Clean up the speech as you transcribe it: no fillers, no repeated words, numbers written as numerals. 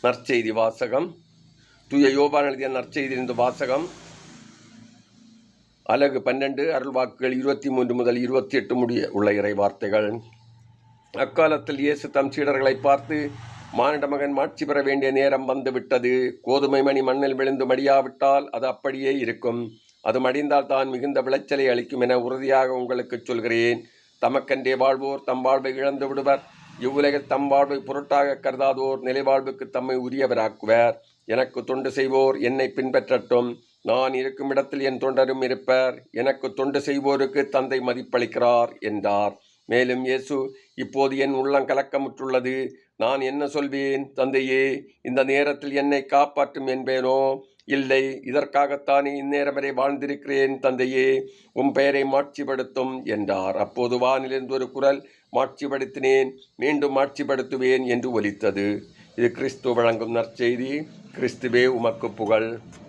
நற்செய்தி வாசகம். தூய யோவான் எழுதிய நற்செய்தியிலிருந்து வாசகம். அலகு 12, அருள்வாக்குகள் 23 முதல் 28 முடிய உள்ள இறை வார்த்தைகள். அக்காலத்தில் இயேசு தம் சீடர்களை பார்த்து, மானிட மகன் மாட்சி பெற வேண்டிய நேரம் வந்து விட்டது. கோதுமை மணி மண்ணில் விழுந்து மடியாவிட்டால் அது அப்படியே இருக்கும். அது மடிந்தால் தான் மிகுந்த விளைச்சலை அளிக்கும் என உறுதியாக உங்களுக்கு சொல்கிறேன். தமக்கென்றே வாழ்வோர் தம் வாழ்வை இழந்து விடுவர். இவ்வுலகில் தம் வாழ்வை பொருட்டாக கருதாதோர் நிலைவாழ்வுக்கு தம்மை உரியவராக்குவர். எனக்கு தொண்டு செய்வோர் என்னை பின்பற்றட்டும். நான் இருக்கும் இடத்தில் என் தொண்டரும் இருப்பர். எனக்கு தொண்டு செய்வோருக்கு தந்தை மதிப்பளிக்கிறார் என்றார். மேலும் இயேசு, இப்போது என் உள்ளம் கலக்கமுற்றுள்ளது. நான் என்ன சொல்வேன்? தந்தையே, இந்த நேரத்தில் என்னை காப்பாற்றும் என்பேனோ? இல்லை, இதற்காகத்தானே இந்நேரம் வரை வாழ்ந்திருக்கிறேன். தந்தையே, உம் பெயரை மாட்சிப்படுத்தும் என்றார். அப்போது வானிலிருந்து ஒரு குரல், மாட்சிப்படுத்தினேன், மீண்டும் மாட்சிப்படுத்துவேன் என்று ஒலித்தது. இது கிறிஸ்து வழங்கும் நற்செய்தி. கிறிஸ்துவே உமக்கு புகழ்.